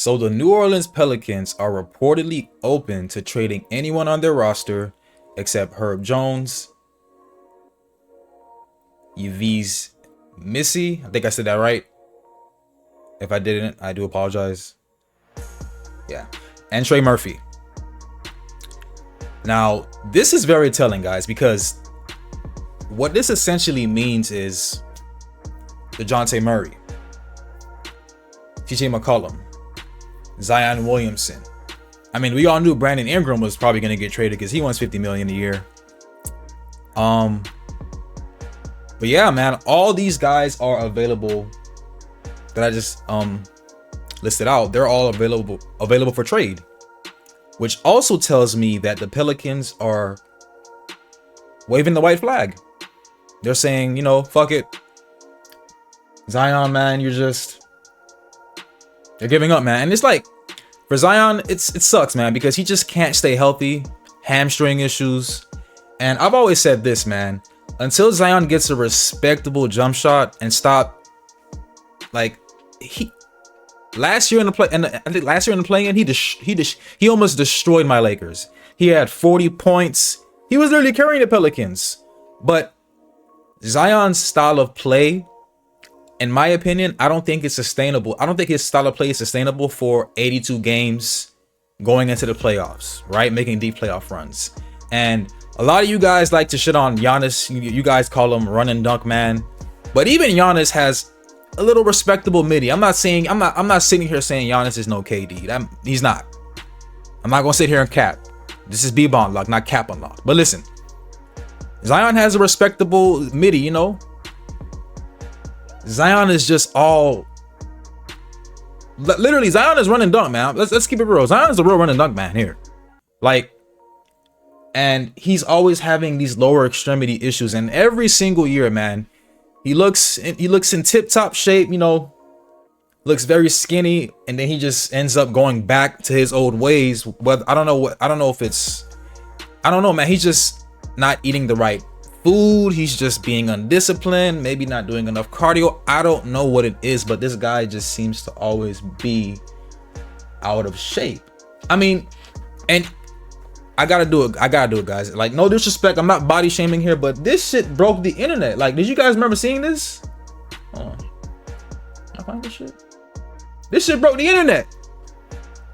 So the New Orleans Pelicans are reportedly open to trading anyone on their roster except Herb Jones, Yves Missy, I think I said that right. If I didn't, I do apologize. Yeah, and Trey Murphy. Now, this is very telling, guys, because what this essentially means is DeJounte Murray, TJ McCollum, Zion Williamson. I mean, we all knew Brandon Ingram was probably going to get traded because he wants $50 million a year. But yeah, man, all these guys are available that I just listed out. They're all available for trade, which also tells me that the Pelicans are waving the white flag. They're saying, you know, fuck it, Zion, man, you're giving up, man. And it's like, for Zion, it sucks, man, because he just can't stay healthy, hamstring issues. And I've always said this, man, until Zion gets a respectable jump shot and stop, like, last year in the play-in, he almost destroyed my Lakers. He had 40 points. He was literally carrying the Pelicans. But Zion's style of play, in my opinion, I don't think it's sustainable. I don't think his style of play is sustainable for 82 games going into the playoffs, right? Making deep playoff runs. And a lot of you guys like to shit on Giannis. You guys call him run and dunk man. But even Giannis has a little respectable midi. I'm not sitting here saying Giannis is no KD. He's not. I'm not gonna sit here and cap. This is B-Ball unlocked, not cap unlocked. But listen, Zion has a respectable midi, you know. Zion is just all, literally, Zion is run and dunk, man. Let's keep it real. Zion is a real run and dunk man here. Like, and he's always having these lower extremity issues, and every single year, man, he looks in tip-top shape, you know, looks very skinny, and then he just ends up going back to his old ways. But I don't know, man. He's just not eating the right food. He's just being undisciplined, maybe not doing enough cardio. I don't know what it is, but this guy just seems to always be out of shape. I mean, and I gotta do it, guys. Like, no disrespect, I'm not body shaming here, but this shit broke the internet. Like, did you guys remember seeing this? Hold on. I find this shit. This shit broke the internet.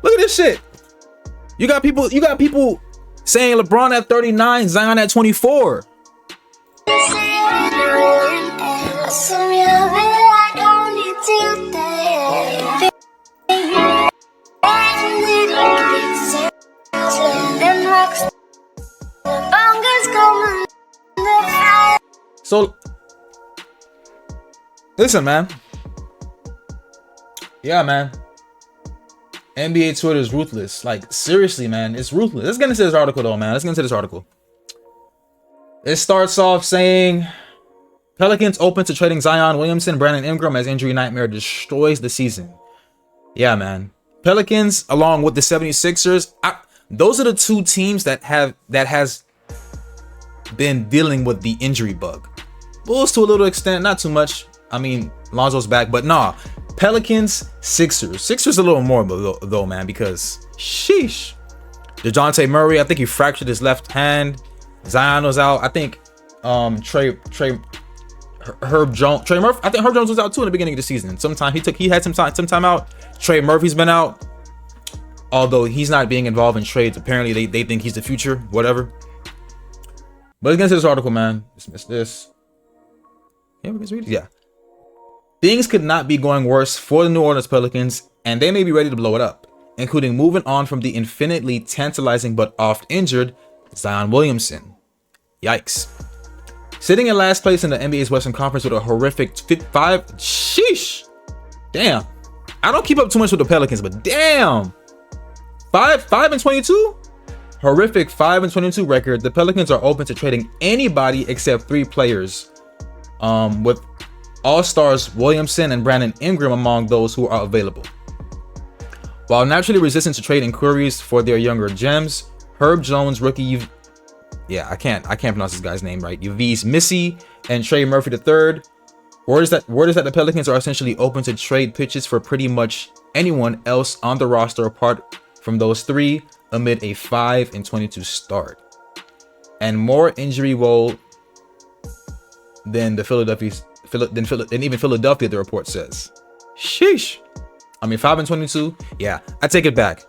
Look at this shit. You got people saying LeBron at 39, Zion at 24. So listen, man. Yeah, man. NBA Twitter is ruthless. Like, seriously, man, it's ruthless. Let's get into this article, though, man. Let's get into this article. It starts off saying Pelicans open to trading Zion Williamson, Brandon Ingram as injury nightmare destroys the season. Yeah, man. Pelicans, along with the 76ers, those are the two teams that has been dealing with the injury bug. Bulls to a little extent, not too much. I mean, Lonzo's back, but nah. Pelicans, Sixers a little more though, man, because sheesh. DeJounte Murray, I think he fractured his left hand. Zion was out. I think Herb Jones was out too in the beginning of the season. He had some time out. Trey Murphy's been out, although he's not being involved in trades. Apparently they think he's the future, whatever. But let's get into this article, man. Dismiss this. Yeah, we can read it. Yeah. Things could not be going worse for the New Orleans Pelicans, and they may be ready to blow it up, including moving on from the infinitely tantalizing but oft injured Zion Williamson. Yikes. Sitting in last place in the NBA's Western Conference with a horrific 5. Sheesh. Damn. I don't keep up too much with the Pelicans, but damn. 5-22? Horrific 5-22 record. The Pelicans are open to trading anybody except 3 players, with All-Stars Williamson and Brandon Ingram among those who are available. While naturally resistant to trade inquiries for their younger gems, Herb Jones, rookie, I can't pronounce this guy's name right, Yves Missy and Trey Murphy III Word is that the Pelicans are essentially open to trade pitches for pretty much anyone else on the roster apart from those three amid a 5-22 start. And more injury woe than even Philadelphia, the report says. Sheesh. I mean, 5-22. Yeah, I take it back.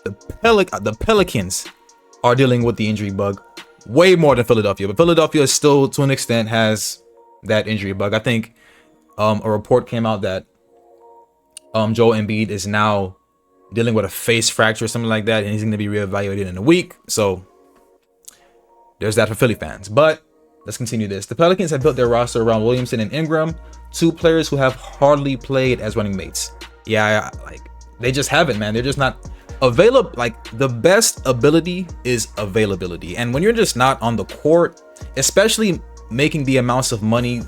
The Pelicans are dealing with the injury bug way more than Philadelphia, but Philadelphia still, to an extent, has that injury bug. I think a report came out that Joel Embiid is now dealing with a face fracture or something like that, and he's going to be reevaluated in a week. So there's that for Philly fans. But let's continue this. The Pelicans have built their roster around Williamson and Ingram, two players who have hardly played as running mates. Yeah, like they just haven't, man. They're just not available. Like, the best ability is availability, and when you're just not on the court, especially making the amounts of money,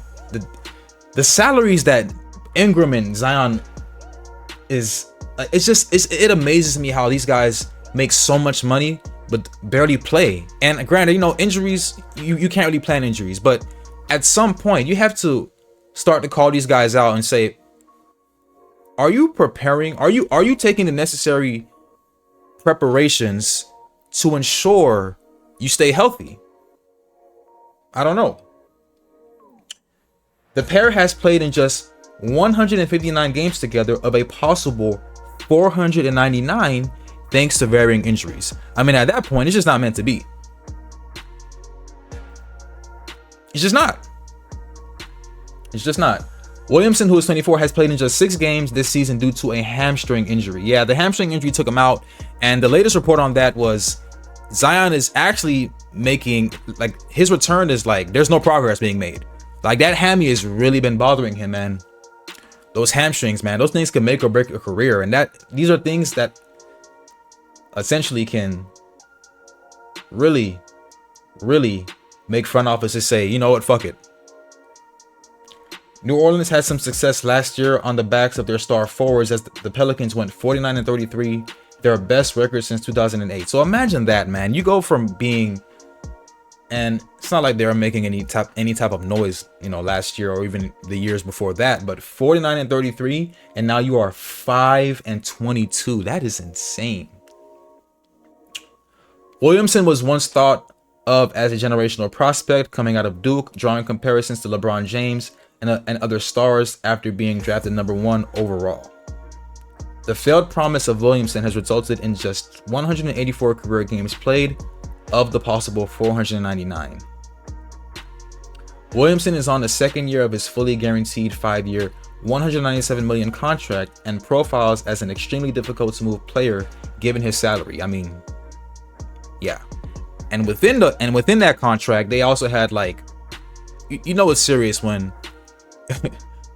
the salaries that Ingram and Zion is, it amazes me how these guys make so much money but barely play. And granted, injuries, you can't really plan injuries, but at some point you have to start to call these guys out and say, are you preparing? Are you taking the necessary preparations to ensure you stay healthy? I don't know. The pair has played in just 159 games together of a possible 499 thanks to varying injuries. I mean, at that point, it's just not meant to be. It's just not. It's just not. Williamson, who is 24, has played in just 6 games this season due to a hamstring injury. Yeah, the hamstring injury took him out, and the latest report on that was Zion is actually making, like, his return is like, there's no progress being made. Like, that hammy has really been bothering him, man. Those hamstrings, man, those things can make or break a career, and these are things that essentially can really make front offices say, you know what, fuck it. New Orleans had some success last year on the backs of their star forwards as the Pelicans went 49-33, their best record since 2008. So imagine that, man. You go from being, and it's not like they were making any type of noise, last year or even the years before that, but 49-33, and now you are 5-22. That is insane. Williamson was once thought of as a generational prospect coming out of Duke, drawing comparisons to LeBron James and other stars after being drafted number 1 overall. The failed promise of Williamson has resulted in just 184 career games played of the possible 499. Williamson is on the second year of his fully guaranteed 5-year, $197 million contract and profiles as an extremely difficult to move player given his salary. I mean, yeah. And within that contract, they also had, like, it's serious when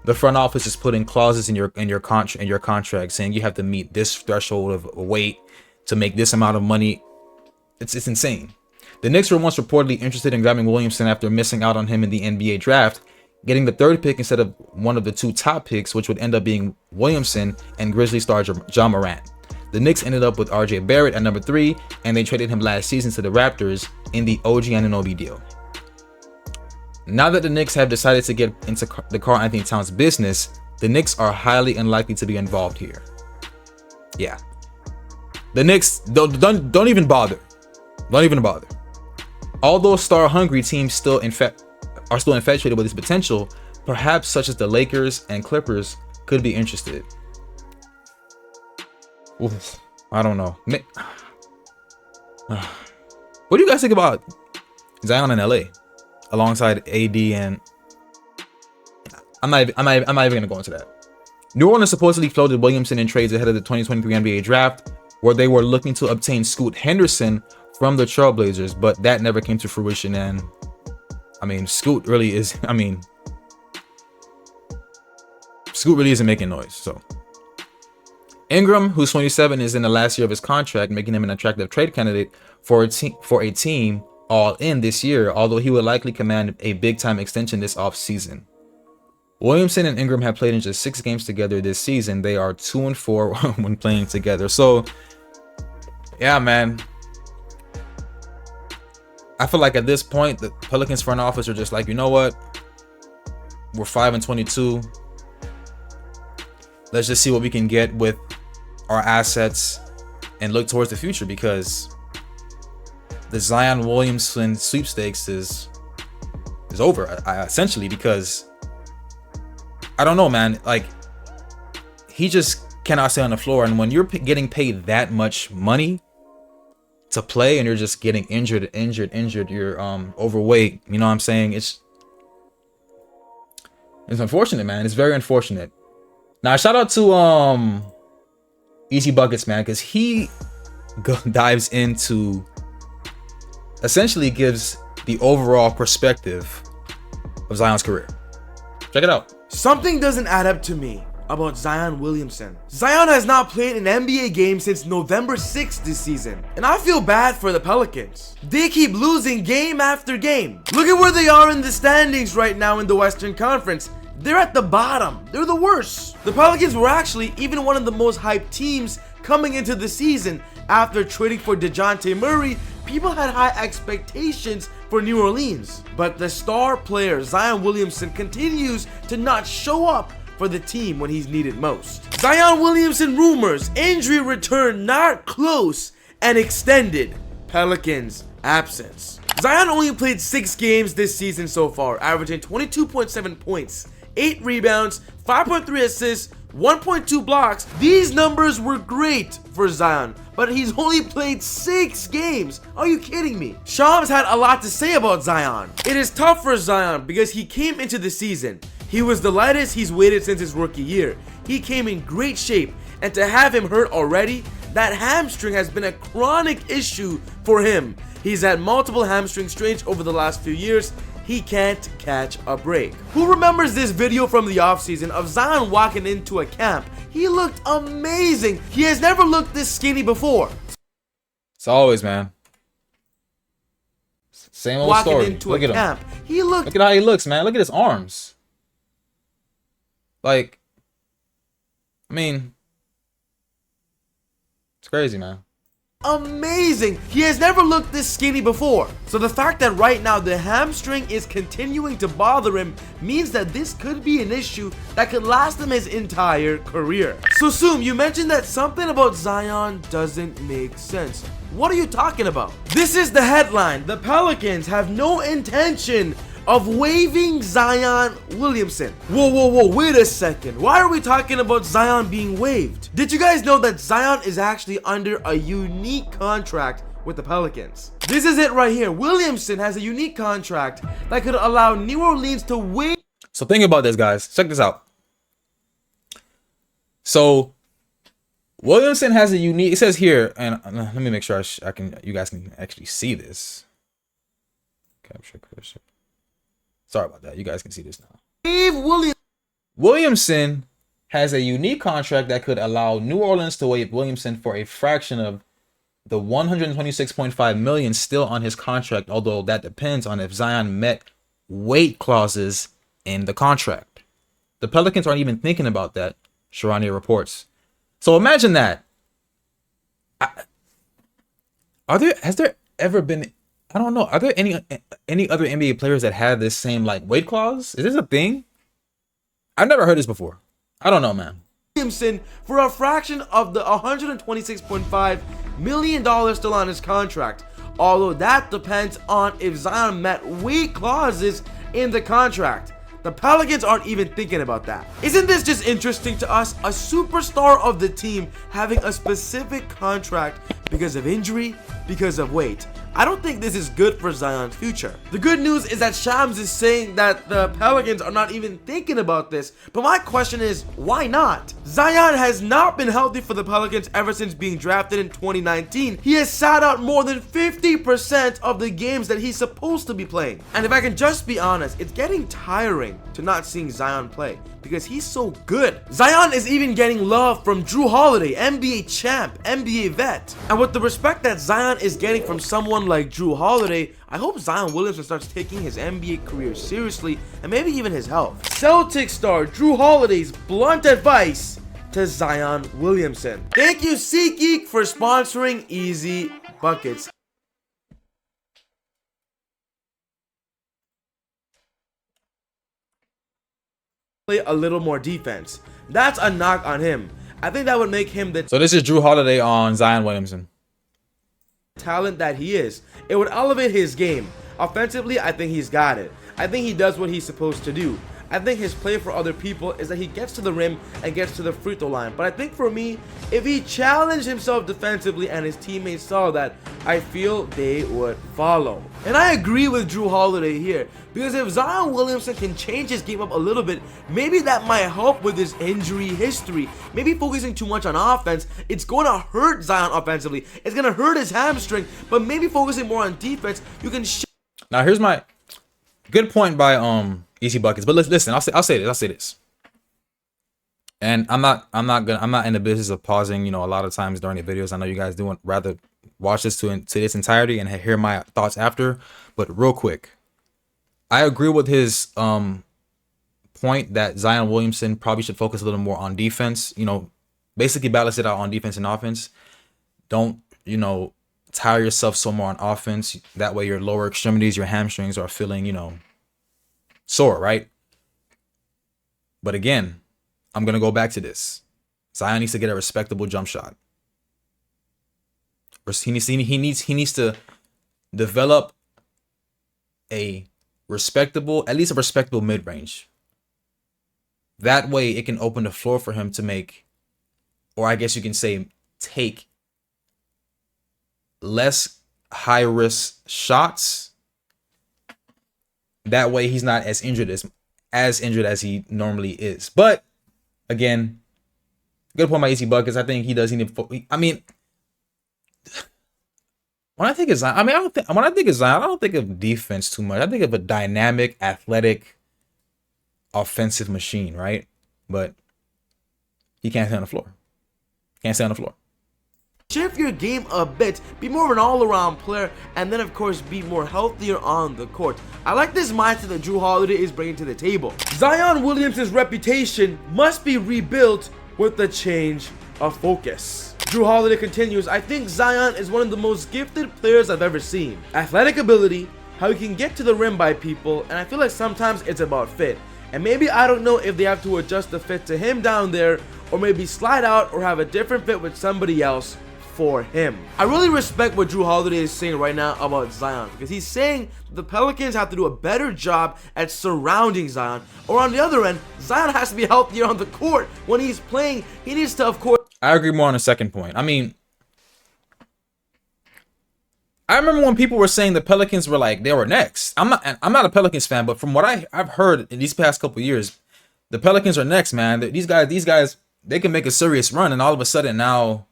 the front office is putting clauses in your contract saying you have to meet this threshold of weight to make this amount of money. It's insane. The Knicks were once reportedly interested in grabbing Williamson after missing out on him in the NBA draft, getting the 3rd pick instead of one of the 2 top picks, which would end up being Williamson and Grizzly star Ja Morant. The Knicks ended up with RJ Barrett at number 3, and they traded him last season to the Raptors in the OG Anunoby deal. Now that the Knicks have decided to get into the Karl Anthony Towns business, the Knicks are highly unlikely to be involved here. Yeah. The Knicks, don't even bother. Don't even bother. Although star-hungry teams are still infatuated with his potential, perhaps such as the Lakers and Clippers could be interested. Oof, I don't know. What do you guys think about Zion in LA alongside AD? And I'm not even gonna go into that. New Orleans supposedly floated Williamson in trades ahead of the 2023 NBA draft, where they were looking to obtain Scoot Henderson from the Trailblazers, but that never came to fruition. And I mean, Scoot really isn't making noise. So Ingram, who's 27, is in the last year of his contract, making him an attractive trade candidate for a team all in this year, although he would likely command a big-time extension this offseason. Williamson and Ingram have played in just 6 games together this season. They are 2-4 when playing together. So, yeah, man. I feel like at this point, the Pelicans front office are just like, you know what? We're 5-22. Let's just see what we can get with our assets and look towards the future, because the Zion Williamson sweepstakes is over, essentially, because I don't know, man. Like, he just cannot stay on the floor, and when you're getting paid that much money to play and you're just getting injured, you're overweight, you know what I'm saying? It's unfortunate, man. It's very unfortunate. Now, shout out to Easy Buckets, man, because he dives into, essentially gives the overall perspective of Zion's career. Check it out. Something doesn't add up to me about Zion Williamson. Zion has not played an NBA game since November 6th this season, and I feel bad for the Pelicans. They keep losing game after game. Look at where they are in the standings right now in the Western Conference. They're at the bottom. They're the worst. The Pelicans were actually even one of the most hyped teams coming into the season. After trading for DeJounte Murray, people had high expectations for New Orleans. But the star player Zion Williamson continues to not show up for the team when he's needed most. Zion Williamson rumors, injury return not close, and extended Pelicans absence. Zion only played 6 games this season so far, averaging 22.7 points, 8 rebounds, 5.3 assists, 1.2 blocks. These numbers were great for Zion, but he's only played 6 games. Are you kidding me? Shams had a lot to say about Zion. It is tough for Zion because he came into the season. He was the lightest he's weighted since his rookie year. He came in great shape, and to have him hurt already, that hamstring has been a chronic issue for him. He's had multiple hamstring strains over the last few years. He can't catch a break. Who remembers this video from the offseason of Zion walking into a camp? He looked amazing. He has never looked this skinny before. It's always, man. Same old walking story. Into Look a at camp. him. He looked. Look at how he looks, man. Look at his arms. Like, I mean, it's crazy, man. Amazing. He has never looked this skinny before. So the fact that right now the hamstring is continuing to bother him means that this could be an issue that could last him his entire career. So Soom, you mentioned that something about Zion doesn't make sense. What are you talking about? This is the headline. The Pelicans have no intention of waiving Zion Williamson. Whoa, wait a second. Why are we talking about Zion being waived? Did you guys know that Zion is actually under a unique contract with the Pelicans? This is it right here. Williamson has a unique contract that could allow New Orleans to waive. So think about this, guys. Check this out. So Williamson has a unique, it says here, and let me make sure I can, you guys can actually see this. Capture cursor. Sorry about that. You guys can see this now. Williamson has a unique contract that could allow New Orleans to waive Williamson for a fraction of the $126.5 million still on his contract, although that depends on if Zion met weight clauses in the contract. The Pelicans aren't even thinking about that, Sharania reports. So imagine that. Has there ever been, I don't know, are there any other NBA players that have this same like weight clause? Is this a thing? I've never heard this before. I don't know, man. Williamson for a fraction of the $126.5 million still on his contract, although that depends on if Zion met weight clauses in the contract. The Pelicans aren't even thinking about that. Isn't this just interesting to us? A superstar of the team having a specific contract because of injury, because of weight. I don't think this is good for Zion's future. The good news is that Shams is saying that the Pelicans are not even thinking about this, but my question is, why not? Zion has not been healthy for the Pelicans ever since being drafted in 2019. He has sat out more than 50% of the games that he's supposed to be playing. And if I can just be honest, it's getting tiring to not seeing Zion play because he's so good. Zion is even getting love from Drew Holiday, NBA champ, NBA vet. And with the respect that Zion is getting from someone like Drew Holiday, I hope Zion Williamson starts taking his NBA career seriously and maybe even his health. Celtics star Drew Holiday's blunt advice to Zion Williamson. Thank you SeatGeek for sponsoring Easy Buckets. play a little more defense. That's a knock on him. I think that would make him the So this is Drew Holiday on Zion Williamson. talent that he is. It would elevate his game. Offensively, I think he's got it. I think he does what he's supposed to do. I think his play for other people is that he gets to the rim and gets to the free throw line. But I think for me, if he challenged himself defensively and his teammates saw that, I feel they would follow. And I agree with Drew Holiday here, because if Zion Williamson can change his game up a little bit, maybe that might help with his injury history. Maybe focusing too much on offense, it's going to hurt Zion offensively. It's going to hurt his hamstring, but maybe focusing more on defense, you can Now here's my good point by Easy Buckets. But listen, I'll say this. And I'm not in the business of pausing, a lot of times during the videos. I know you guys do rather watch this to its entirety and hear my thoughts after. But real quick, I agree with his point that Zion Williamson probably should focus a little more on defense. Basically balance it out on defense and offense. Don't, tire yourself so more on offense. That way your lower extremities, your hamstrings are feeling, sore, right? But again, I'm gonna go back to this. Zion needs to get a respectable jump shot. He needs to develop at least a respectable mid-range. That way it can open the floor for him to make, or I guess you can say take, less high-risk shots. That way he's not as injured as he normally is. But again, good point by Easy Buckets. I think he does need to. I mean, when I think of Zion, when I think of Zion, I don't think of defense too much. I think of a dynamic, athletic, offensive machine, right? But he can't stay on the floor. shift your game a bit, be more of an all-around player, and then of course be more healthier on the court. I like this mindset that Drew Holiday is bringing to the table. Zion Williamson's reputation must be rebuilt with a change of focus. Drew Holiday continues, I think Zion is one of the most gifted players I've ever seen. Athletic ability, how he can get to the rim by people, and I feel like sometimes it's about fit. And maybe I don't know if they have to adjust the fit to him down there, or maybe slide out or have a different fit with somebody else for him. I really respect what Drew Holiday is saying right now about Zion, because he's saying the Pelicans have to do a better job at surrounding Zion, or on the other end, Zion has to be healthier on the court. When he's playing, he needs to, of course. I agree more on the second point. I mean, I remember when people were saying the Pelicans were like, they were next. I'm not a Pelicans fan, but from what I've heard in these past couple years, the Pelicans are next, man. These guys, they can make a serious run, and all of a sudden now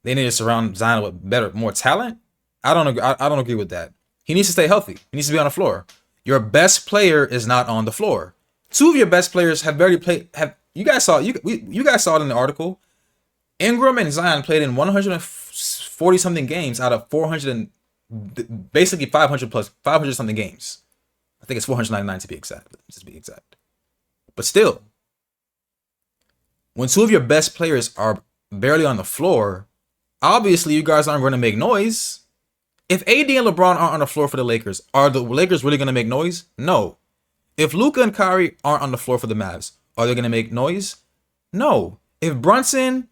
they need to surround Zion with more talent. I don't agree with that. He needs to stay healthy. He needs to be on the floor. Your best player is not on the floor. Two of your best players have barely played. You guys saw it in the article. Ingram and Zion played in 140 something games out of 400 and basically 500 something games. I think it's 499 to be exact. But still, when two of your best players are barely on the floor, obviously you guys aren't going to make noise. If AD and LeBron aren't on the floor for the Lakers, are the Lakers really going to make noise? No. If Luka and Kyrie aren't on the floor for the Mavs, are they going to make noise? No. If Brunson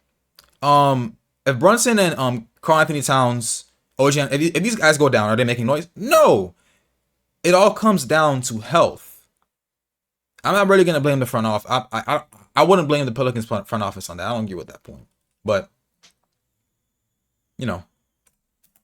and Karl Anthony Towns, OG, if these guys go down, are they making noise? No. It all comes down to health. I'm not really going to blame the front office. I wouldn't blame the Pelicans front office on that. I don't agree with that point. But, of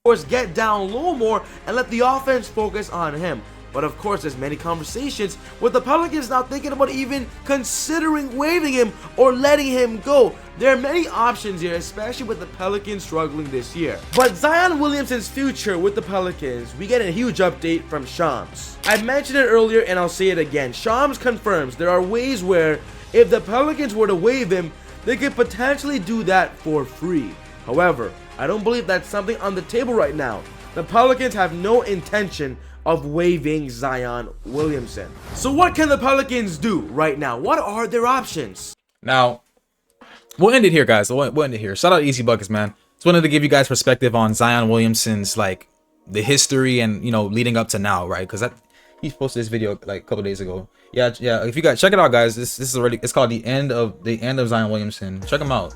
course, get down low more and let the offense focus on him. But of course, there's many conversations with the Pelicans now thinking about even considering waiving him or letting him go. There are many options here, especially with the Pelicans struggling this year. But Zion Williamson's future with the Pelicans, we get a huge update from Shams. I mentioned it earlier and I'll say it again. Shams confirms there are ways where if the Pelicans were to waive him, they could potentially do that for free. However, I don't believe that's something on the table right now. The Pelicans have no intention of waiving Zion Williamson. So what can the Pelicans do right now? What are their options? Now, we'll end it here, guys. We'll end it here. Shout out Easy Buckets, man. Just wanted to give you guys perspective on Zion Williamson's, the history and, leading up to now, right? Because he posted this video like a couple days ago. Yeah. If you guys check it out, guys, this is already, it's called the end of Zion Williamson. Check him out.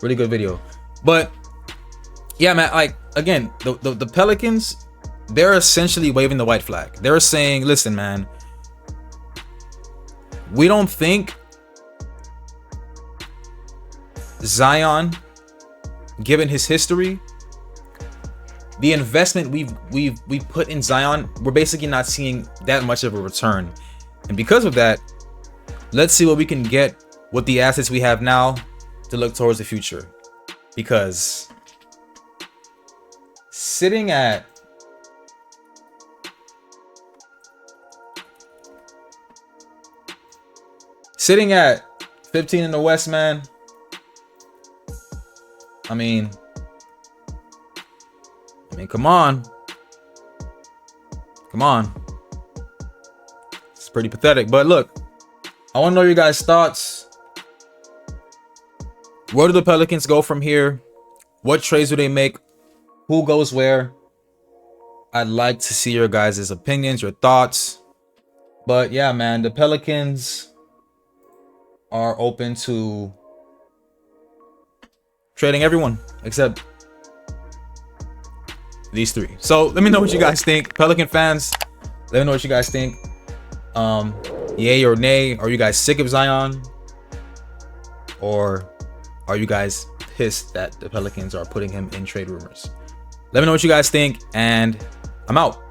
Really good video. But yeah, man, like again, the Pelicans, they're essentially waving the white flag. They're saying, listen, man, we don't think Zion, given his history, the investment we've put in Zion, we're basically not seeing that much of a return. And because of that, let's see what we can get with the assets we have now to look towards the future. Because sitting at Sitting at 15 in the West, man. I mean, come on. Come on. It's pretty pathetic. But look, I want to know your guys' thoughts. Where do the Pelicans go from here? What trades do they make? Who goes where? I'd like to see your guys' opinions, your thoughts. But yeah, man, the Pelicans are open to trading everyone except these three. So let me know what you guys think. Pelican fans, let me know what you guys think. Yay or nay? Are you guys sick of Zion? Or are you guys pissed that the Pelicans are putting him in trade rumors? Let me know what you guys think, and I'm out.